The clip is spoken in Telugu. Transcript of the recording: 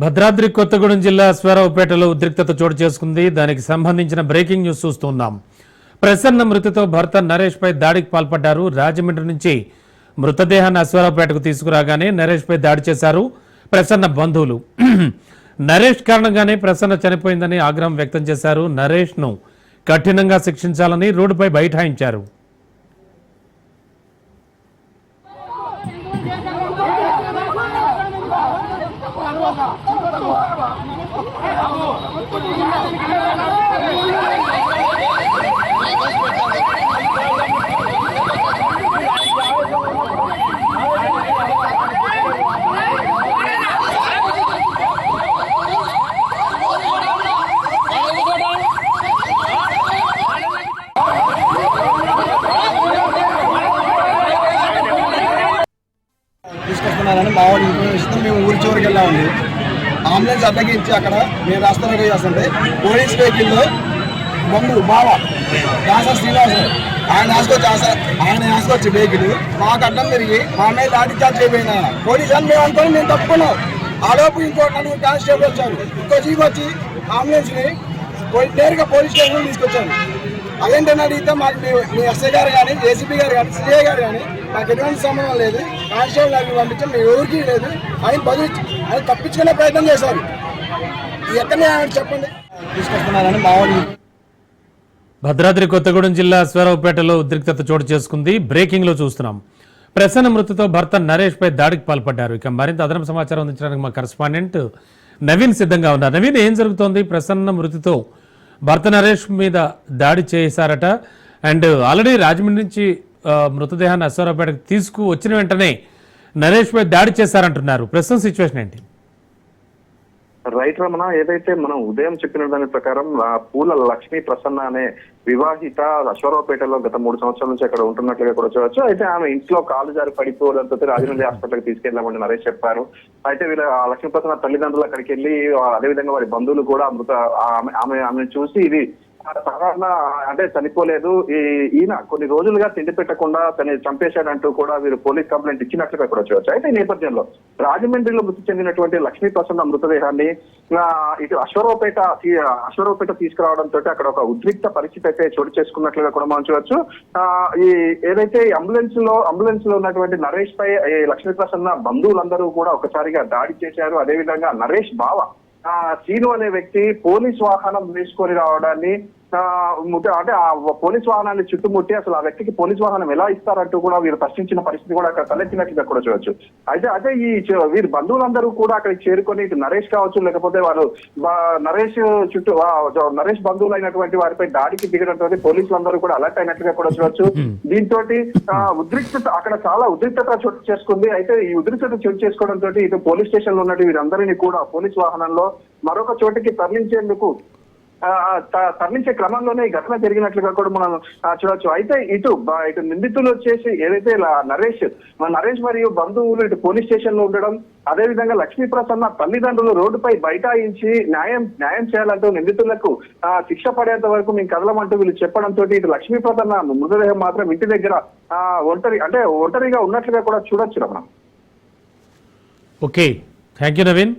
భద్రాద్రి కొత్తగూడెం జిల్లా స్వరావుపేటలో ఉద్రిక్తత చోటు చేసుకుంది. దానికి సంబంధించిన బ్రేకింగ్ న్యూస్ చూస్తున్నాం. ప్రసన్న మృతితో భర్త నరేష్ పై దాడికి పాల్పడ్డారు. రాజమండ్రి నుంచి మృతదేహాన్ని అశ్వారావుపేటకు తీసుకురాగానే నరేష్ పై దాడి చేశారు ప్రసన్న బంధువులు. నరేష్ కారణంగానే ప్రసన్న చనిపోయిందని ఆగ్రహం వ్యక్తం చేశారు. నరేష్ ను కఠినంగా శిక్షించాలని రోడ్డుపై బైఠాయించారు. తీసుకొస్తున్నారని మా వాళ్ళు ఇన్ఫర్మేషన్ మేము ఊరి చివరికి వెళ్ళామండి. అంబులెన్స్ అడ్డగించి అక్కడ మేము రాష్ట్రంలో చేస్తుంటే పోలీస్ వెహికల్లో బంధువు బావ దాసా శ్రీనివాస ఆయన వేసుకొచ్చి వెహికల్ మాకు అడ్డం తిరిగి మా మీద లాఠీ చార్జ్ అయిపోయినా పోలీస్ అని మేము అనుకోని మేము తప్పుకున్నాం. ఆలోపు ఇంకో 4 కానిస్టేబుల్ వచ్చారు. ఇంకో జీప్ వచ్చి అంబులెన్స్ని నేరుగా పోలీస్ స్టేషన్ తీసుకొచ్చారు. అదేంటని అడిగితే మాకు మీ ఎస్ఐ గారు కానీ ఏసీపీ గారు కానీ సిఐ గారు కానీ మాకు ఎటువంటి సంబంధం లేదు, కానిస్టేబుల్ గారిని పంపించాం, మీ ఎవరికి లేదు ఆయన బదులు ఆయన తప్పించుకునే ప్రయత్నం చేశారు. ఎక్కడనే చెప్పండి తీసుకొస్తున్నారని మా వాళ్ళు. భద్రాద్రి కొత్తగూడెం జిల్లా స్వరావుపేటలో ఉద్రిక్తత చోటు చేసుకుంది. బ్రేకింగ్ లో చూస్తున్నాం. ప్రసన్న మృతితో భర్త నరేష్ పై దాడికి పాల్పడ్డారు. ఇక మరింత అదనపు సమాచారం అందించడానికి మా కరెస్పాండెంట్ నవీన్ సిద్ధంగా ఉన్నారు. నవీన్, ఏం జరుగుతోంది? ప్రసన్న మృతితో భర్త నరేష్ మీద దాడి చేశారట. అండ్ ఆల్రెడీ రాజమండ్రి నుంచి మృతదేహాన్ని అశ్వారావుపేటకు తీసుకువచ్చిన వెంటనే నరేష్ పై దాడి చేశారంటున్నారు. ప్రస్తుతం సిచ్యువేషన్ ఏంటి? రైట్ రమణ, ఏదైతే మనం ఉదయం చెప్పిన దాని ప్రకారం పూల లక్ష్మీ ప్రసన్న అనే వివాహిత అశ్వారావుపేటలో గత 3 సంవత్సరాల నుంచి అక్కడ ఉంటున్నట్లుగా కూడా చూడవచ్చు. అయితే ఆమె ఇంట్లో కాలు జారి పడిపోవడంతో రాజమండ్రి హాస్పిటల్కి తీసుకెళ్లామని నరేష్ చెప్పారు. అయితే వీళ్ళ లక్ష్మీ ప్రసన్న తల్లిదండ్రులు అక్కడికి వెళ్ళి అదేవిధంగా వారి బంధువులు కూడా ఆమె చూసి ఇది సాధారణ అంటే చనిపోలేదు, ఈయన కొన్ని రోజులుగా తిండి పెట్టకుండా తను చంపేశాడంటూ కూడా వీరు పోలీస్ కంప్లైంట్ ఇచ్చినట్లుగా కూడా చూడవచ్చు. అయితే ఈ నేపథ్యంలో రాజమండ్రిలో మృతి చెందినటువంటి లక్ష్మీ ప్రసన్న మృతదేహాన్ని ఇటు అశ్వారావుపేట తీసుకురావడంతో అక్కడ ఒక ఉద్రిక్త పరిస్థితి అయితే చోటు చేసుకున్నట్లుగా కూడా మనం చూడవచ్చు. ఈ ఏదైతే అంబులెన్స్ లో ఉన్నటువంటి నరేష్ పై లక్ష్మీ ప్రసన్న బంధువులందరూ కూడా ఒకసారిగా దాడి చేశారు. అదేవిధంగా నరేష్ బావ సీను అనే వ్యక్తి పోలీస్ వాహనం తీసుకొని రావడాన్ని అంటే ఆ పోలీస్ వాహనాన్ని చుట్టుముట్టి అసలు ఆ వ్యక్తికి పోలీస్ వాహనం ఎలా ఇస్తారంటూ కూడా వీరు ప్రశ్నించిన పరిస్థితి కూడా అక్కడ తలెత్తినట్లుగా కూడా చూడొచ్చు. అయితే ఈ వీరి బంధువులందరూ కూడా అక్కడికి చేరుకొని ఇటు నరేష్ కావచ్చు, లేకపోతే వారు నరేష్ నరేష్ బంధువులు అయినటువంటి వారిపై దాడికి దిగడంతో పోలీసులందరూ కూడా అలర్ట్ అయినట్లుగా కూడా చూడొచ్చు. దీంతో ఉద్రిక్తత అక్కడ చాలా ఉద్రిక్తత చోటు చేసుకుంది. అయితే ఈ ఉద్రిక్తత చోటు చేసుకోవడంతో ఇటు పోలీస్ స్టేషన్ లో ఉన్నట్టు వీరందరినీ కూడా పోలీస్ వాహనంలో మరొక చోటికి తరలించే క్రమంలోనే ఈ ఘటన జరిగినట్లుగా కూడా మనం చూడొచ్చు. అయితే ఇటు నిందితులు వచ్చేసి ఏదైతే నరేష్ మరియు బంధువులు ఇటు పోలీస్ స్టేషన్ లో ఉండడం, అదేవిధంగా లక్ష్మీ ప్రసన్న తల్లిదండ్రులు రోడ్డుపై బైఠాయించి న్యాయం చేయాలంటూ నిందితులకు శిక్ష పడేంత వరకు మేము కదలమంటూ వీళ్ళు చెప్పడంతో ఇటు లక్ష్మీ ప్రసన్న మృతదేహం మాత్రం ఇంటి దగ్గర ఒంటరిగా ఉన్నట్లుగా కూడా చూడొచ్చు Ramana. Okay, thank you Naveen.